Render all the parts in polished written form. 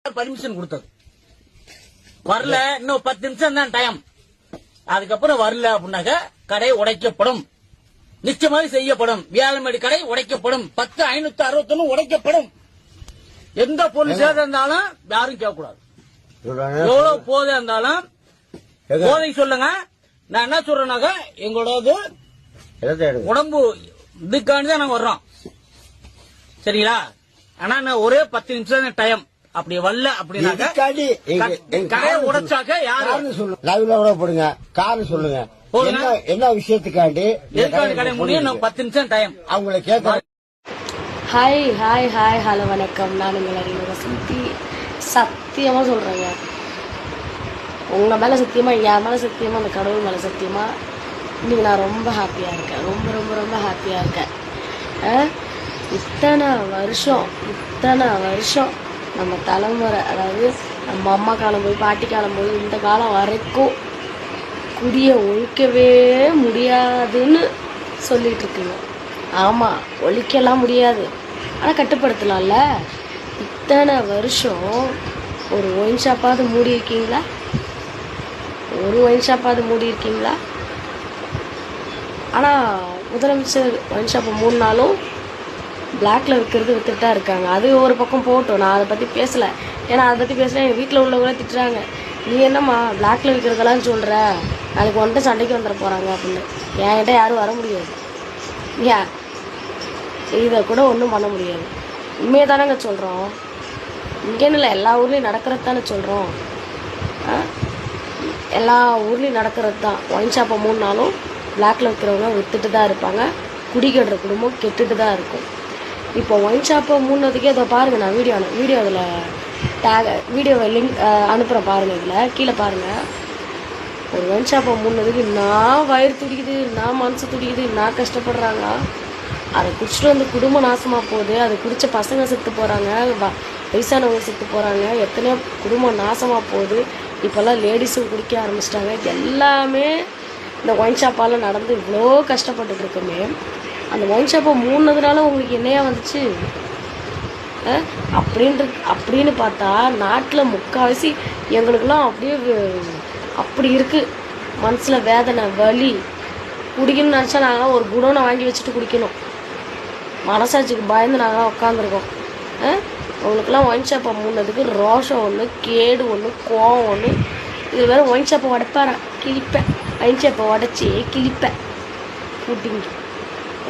Permission கொடுத்தது. வரல, இன்னும் 10 நிமிஷம் தான் டைம். அதுக்கப்புறம் வரல அப்படின்னாக்க கடை உடைக்கப்படும், நிச்சயமாக செய்யப்படும். வியாழமேடு கடை உடைக்கப்படும், 10,561 உடைக்கப்படும். எந்த பொருள் சேதம் இருந்தாலும் யாரும் கேட்கக்கூடாது. எவ்வளவு போதை இருந்தாலும் போதை சொல்லுங்க. நான் என்ன சொல்றேன்னாக்க எங்களோட உடம்பு இதுக்காண்டிதான் நாங்க வர்றோம், சரிங்களா? ஆனா ஒரே 10 நிமிஷம் டைம். அப்படி வரல அப்படின்னாக்க கடையை உடைச்சாக்க யாரு லைவ்ல போடுங்க, காரணம் சொல்லுங்க. என்ன விஷயத்துக்காண்டி கடை முடியும்? 10 நிமிஷம் டைம். அவங்களை கேட்க. ஹாய் ஹாய் ஹாய் ஹலோ வணக்கம். நான் உங்கள் அறிவு வசந்தி. சத்தியமாக சொல்கிறேங்க, உங்கள் மேலே சத்தியமா, என் மேலே சத்தியமா, அந்த கடவுள் மேலே சத்தியமா, இன்னைக்கு நான் ரொம்ப ஹாப்பியாக இருக்கேன். ரொம்ப ரொம்ப ரொம்ப ஹாப்பியாக இருக்கேன். இத்தனை வருஷம் நம்ம தலைமுறை, அதாவது நம்ம அம்மா காலம் போய் பாட்டி காலம் போய் இந்த காலம் வரைக்கும் குடியை ஒழிக்கவே முடியாதுன்னு சொல்லிட்டு இருக்குங்க. ஆமாம், ஒழிக்கலாம் முடியாது, ஆனால் கட்டுப்படுத்தலாம்ல. இத்தனை வருஷம் ஒரு ஒயின் ஷாப்பாவது மூடி இருக்கீங்களா? ஒரு ஒயின் ஷாப்பாவது மூடி இருக்கீங்களா? ஆனால் முதலமைச்சர் ஒயின் ஷாப்பை 3 நாளும் பிளாக்ல விற்றுட்டு தான் இருக்காங்க. அது ஒரு பக்கம் போட்டோம், நான் அதை பற்றி பேசலை. ஏன்னா அதை பற்றி பேசினா எங்கள் வீட்டில் உள்ளவங்களே திட்டுறாங்க. நீ என்னம்மா பிளாக்ல விற்கிறதெல்லாம் சொல்கிற, நாளைக்கு வந்துட்டு சண்டைக்கு வந்துட போகிறாங்க அப்படின்னு. என்கிட்ட யாரும் வர முடியாது, ஏன் இதை கூட ஒன்றும் பண்ண முடியாது. உண்மையை தானேங்க சொல்கிறோம். இங்கேன்னு இல்லை, எல்லா ஊர்லேயும் நடக்கிறது தானே சொல்கிறோம். எல்லா ஊர்லேயும் நடக்கிறது தான். ஒயின் ஷாப்பை 3 நாளும் பிளாக்ல விற்கிறவங்க விற்றுட்டு தான் இருப்பாங்க. குடிக்கிற குடும்பம் கெட்டுட்டு தான் இருக்கும். இப்போ ஒயின் ஷாப்பை மூணுனதுக்கே அதை பாருங்கள். நான் வீடியோ அதில் வீடியோவை லிங்க் அனுப்புகிறேன் பாருங்கள். இதில் கீழே பாருங்கள். ஒரு ஒயின் ஷாப்பை மூணுனதுக்கு நான் வயிறு துடிக்குது, நான் மனசு துடிக்குது, நான் கஷ்டப்படுறாங்க. அதை குடிச்சிட்டு வந்து குடும்பம் நாசமாக போகுது. அதை குடித்த பசங்க செத்து போகிறாங்க, வயசானவங்க செத்து போகிறாங்க, எத்தனையோ குடும்பம் நாசமாக போகுது. இப்போல்லாம் லேடிஸும் குடிக்க ஆரம்பிச்சிட்டாங்க. எல்லாமே இந்த ஒயின் ஷாப்பால் நடந்து இவ்வளோ கஷ்டப்பட்டுட்டு இருக்குமே. அந்த ஒயின் ஷாப்பை மூணுனதுனால உங்களுக்கு என்னையா வந்துச்சு அப்படின்னு பார்த்தா, நாட்டில் முக்கால்வாசி எங்களுக்கெல்லாம் அப்படியே அப்படி இருக்குது. மனசில் வேதனை, வலி. குடிக்கணும்னு நினச்சா நாங்களாம் ஒரு குடோனை வாங்கி வச்சுட்டு குடிக்கணும். மனசாட்சிக்கு பயந்து நாங்களாம் உட்காந்துருக்கோம். அவங்களுக்கெல்லாம் ஒயின் ஷாப்பை மூணுனதுக்கு ரோஷம் ஒன்று, கேடு ஒன்று, கோவம் ஒன்று. இது வேறு ஒயின் ஷாப்பை உடைப்பாரன், கிழிப்பேன். ஒயின் ஷாப்பை உடச்சி கிழிப்பேன் கூட்டிங்க.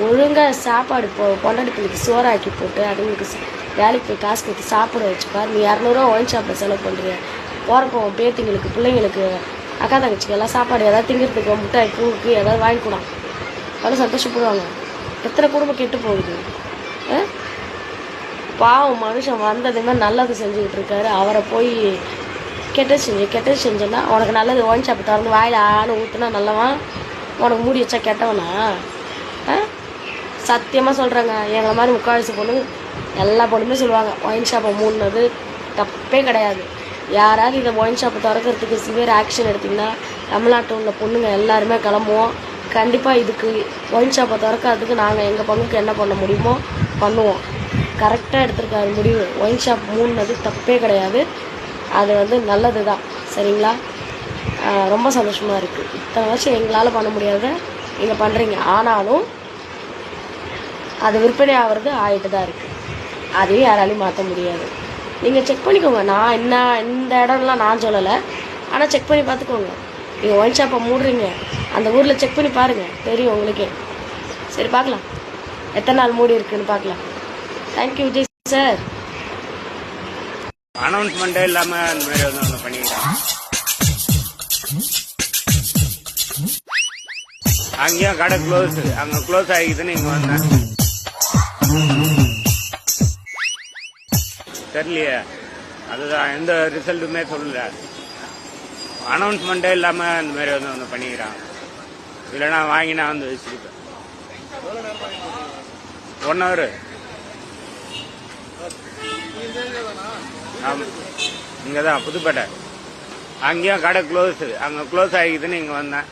ஒழுங்காக சாப்பாடு பொண்டாட்டி பிள்ளைக்கு சோறாக்கி போட்டு அதுங்களுக்கு வேலைக்கு போய் காசு கொடுத்து சாப்பிட வச்சுப்பார். நீ 200 ஒயின் ஷாப்பில் செலவு பண்ணுறீங்க. போகிறப்போ பேத்திங்களுக்கு, பிள்ளைங்களுக்கு, அக்கா தங்கச்சிக்கு எல்லாம் சாப்பாடு ஏதாவது திங்கிறதுக்கு, முட்டாய், பூவுக்கு ஏதாவது வாங்கி கூடாம். அவ்வளோ சந்தோஷப்படுவாங்க. எத்தனை குடும்பம் கெட்டு போகுது. பாவம் மனுஷன் வந்ததுமே நல்லது செஞ்சுக்கிட்டு இருக்காரு. அவரை போய் கெட்டது செஞ்சேன்னா உனக்கு நல்லது ஒயின் ஷாப்பை திறந்து வாயில் ஆன்னு ஊற்றுனா நல்லவன், உனக்கு மூடி வச்சா கெட்டவனா? சத்தியமாக சொல்கிறேங்க, எங்களை மாதிரி முக்கால்வாசி பொண்ணு, எல்லா பொண்ணுமே சொல்லுவாங்க ஒயின் ஷாப்பை மூணுனது தப்பே கிடையாது. யாராவது இதை ஒயின் ஷாப்பை திறக்கிறதுக்கு சிவியர் ஆக்ஷன் எடுத்திங்கன்னா தமிழ்நாட்டில் உள்ள பொண்ணுங்க எல்லாருமே கிளம்புவோம். கண்டிப்பாக இதுக்கு ஒயின் ஷாப்பை திறக்கிறதுக்கு நாங்கள் எங்கள் பங்குக்கு என்ன பண்ண முடியுமோ பண்ணுவோம். கரெக்டாக எடுத்துருக்காரு முடிவு. ஒயின் ஷாப் மூணுனது தப்பே கிடையாது. அது நல்லது தான், சரிங்களா? ரொம்ப சந்தோஷமாக இருக்குது. இத்தனை வருஷம் எங்களால் பண்ண முடியாத நீங்கள் பண்ணுறீங்க. ஆனாலும் அது விற்பனை ஆகிறது ஆகிட்டு தான் இருக்குது. அதையும் யாராலையும் மாற்ற முடியாது. நீங்கள் செக் பண்ணிக்கோங்க. நான் இந்த இடம்லாம் நான் சொல்லலை, ஆனால் செக் பண்ணி பார்த்துக்கோங்க. நீங்கள் ஒயின் ஷாப்பை மூடுறீங்க, அந்த ஊரில் செக் பண்ணி பாருங்கள், தெரியும் உங்களுக்கே. சரி, பார்க்கலாம் எத்தனை நாள் மூடி இருக்குன்னு பார்க்கலாம். Thank you Vijay sir. அனௌன்ஸ்மெண்ட்டே இல்லாமல் அந்த மாதிரி ஒன்று பண்ணிக்கிட்டாங்க. அங்கேயும் கடை க்ளோஸ், அங்கே க்ளோஸ் ஆகிக்குதுன்னு இங்கே வந்தேன். தெரியலையே, அதுதான் எந்த ரிசல்ட்டுமே சொல்லல. அனௌன்ஸ்மெண்ட்டே இல்லாமல் இந்த மாதிரி ஒன்று பண்ணிக்கிறாங்க. இல்லைனா வாங்கி நான் வந்து வச்சுருப்பேன். 1 hour. ஆமாம், இங்கே தான் புதுப்பேட்டை. அங்கேயும் கடை க்ளோஸு, அங்கே க்ளோஸ் ஆகிக்குதுன்னு இங்கே வந்தேன்.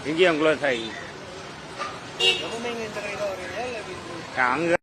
இங்கேயும் க்ளோஸ் ஆகி அங்கே